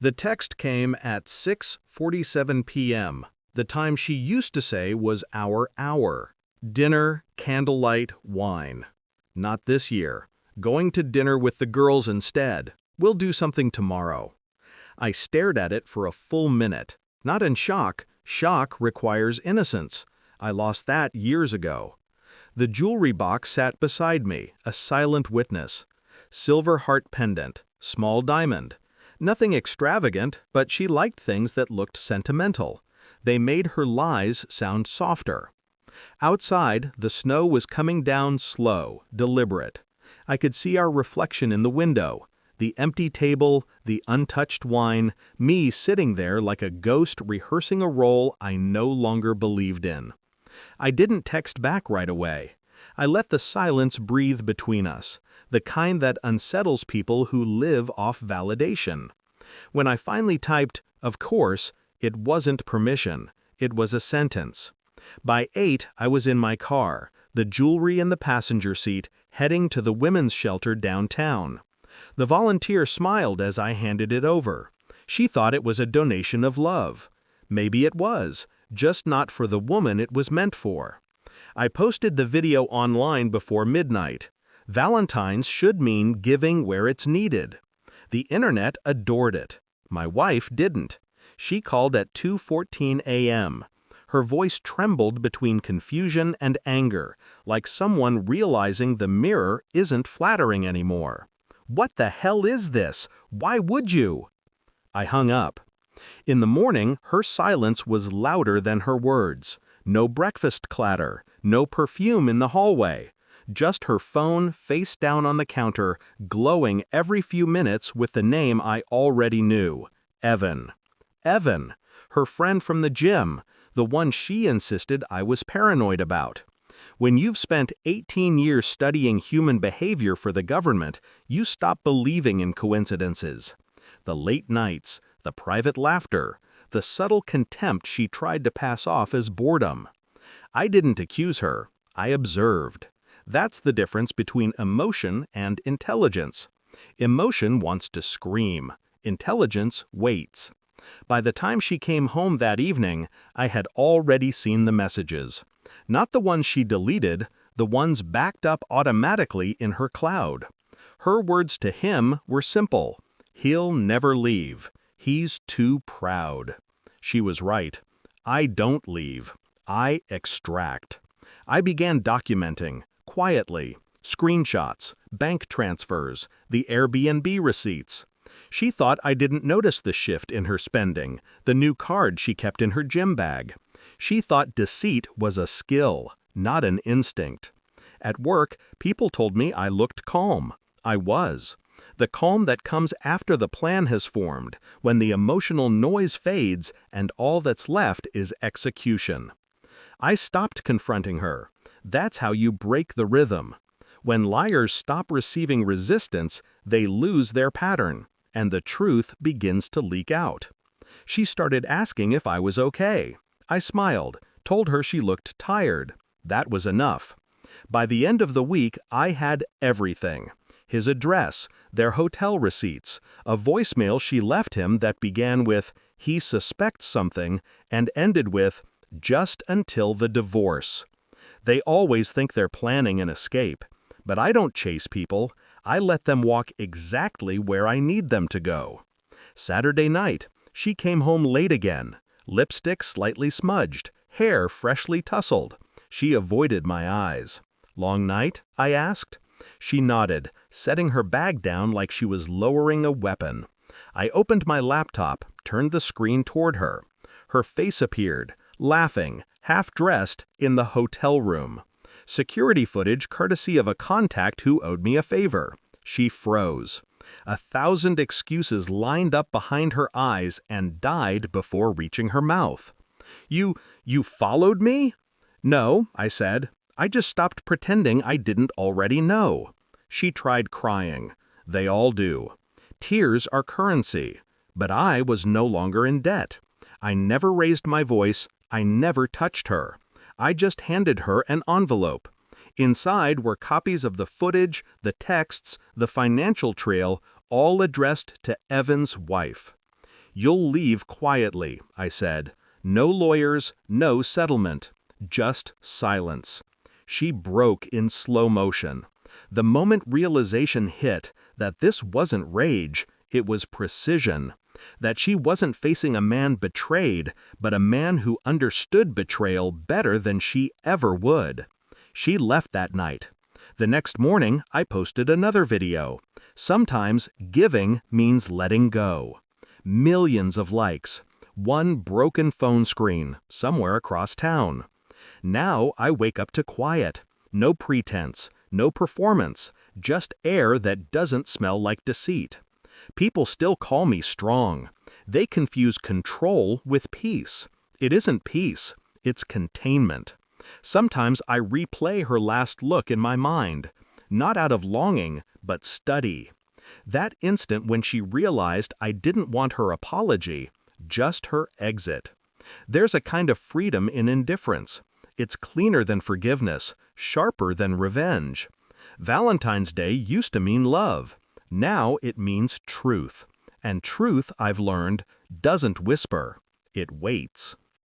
The text came at 6:47 p.m. The time she used to say was our hour. Dinner, candlelight, wine. Not this year. Going to dinner with the girls instead. We'll do something tomorrow. I stared at it for a full minute. Not in shock. Shock requires innocence. I lost that years ago. The jewelry box sat beside me, a silent witness. Silver heart pendant, small diamond. Nothing extravagant, but she liked things that looked sentimental. They made her lies sound softer. Outside, the snow was coming down slow, deliberate. I could see our reflection in the window. The empty table, the untouched wine, me sitting there like a ghost rehearsing a role I no longer believed in. I didn't text back right away. I let the silence breathe between us, the kind that unsettles people who live off validation. When I finally typed, "Of course," it wasn't permission, it was a sentence. By 8, I was in my car, the jewelry in the passenger seat, heading to the women's shelter downtown. The volunteer smiled as I handed it over. She thought it was a donation of love. Maybe it was, just not for the woman it was meant for. I posted the video online before midnight. Valentine's should mean giving where it's needed. The internet adored it. My wife didn't. She called at 2:14 a.m. Her voice trembled between confusion and anger, like someone realizing the mirror isn't flattering anymore. "What the hell is this? Why would you?" I hung up. In the morning, her silence was louder than her words. No breakfast clatter, no perfume in the hallway. Just her phone face down on the counter, glowing every few minutes with the name I already knew, Evan. Evan, her friend from the gym, the one she insisted I was paranoid about. When you've spent 18 years studying human behavior for the government, you stop believing in coincidences. The late nights, the private laughter, the subtle contempt she tried to pass off as boredom. I didn't accuse her, I observed. That's the difference between emotion and intelligence. Emotion wants to scream. Intelligence waits. By the time she came home that evening, I had already seen the messages. Not the ones she deleted, the ones backed up automatically in her cloud. Her words to him were simple. "He'll never leave. He's too proud." She was right. I don't leave. I extract. I began documenting, quietly, screenshots, bank transfers, the Airbnb receipts. She thought I didn't notice the shift in her spending, the new card she kept in her gym bag. She thought deceit was a skill, not an instinct. At work, people told me I looked calm. I was. The calm that comes after the plan has formed, when the emotional noise fades and all that's left is execution. I stopped confronting her. That's how you break the rhythm. When liars stop receiving resistance, they lose their pattern, and the truth begins to leak out. She started asking if I was okay. I smiled, told her she looked tired. That was enough. By the end of the week, I had everything. His address, their hotel receipts, a voicemail she left him that began with, "He suspects something," and ended with, "just until the divorce." They always think they're planning an escape. But I don't chase people. I let them walk exactly where I need them to go. Saturday night, she came home late again. Lipstick slightly smudged, hair freshly tousled. She avoided my eyes. "Long night?" I asked. She nodded, setting her bag down like she was lowering a weapon. I opened my laptop, turned the screen toward her. Her face appeared, laughing, half-dressed, in the hotel room. Security footage courtesy of a contact who owed me a favor. She froze. 1,000 excuses lined up behind her eyes and died before reaching her mouth. You followed me?" "No," I said. "I just stopped pretending I didn't already know." She tried crying. They all do. Tears are currency. But I was no longer in debt. I never raised my voice. I never touched her. I just handed her an envelope. Inside were copies of the footage, the texts, the financial trail, all addressed to Evan's wife. You'll leave quietly, I said. No lawyers, no settlement. Just silence. She broke in slow motion. The moment realization hit that this wasn't rage, it was precision. That she wasn't facing a man betrayed, but a man who understood betrayal better than she ever would. She left that night. The next morning, I posted another video. Sometimes giving means letting go. Millions of likes. One broken phone screen, somewhere across town. Now I wake up to quiet. No pretense, no performance, just air that doesn't smell like deceit. People still call me strong. They confuse control with peace. It isn't peace, it's containment. Sometimes I replay her last look in my mind, not out of longing, but study. That instant when she realized I didn't want her apology, just her exit. There's a kind of freedom in indifference. It's cleaner than forgiveness, sharper than revenge. Valentine's Day used to mean love. Now it means truth. And truth, I've learned, doesn't whisper. It waits.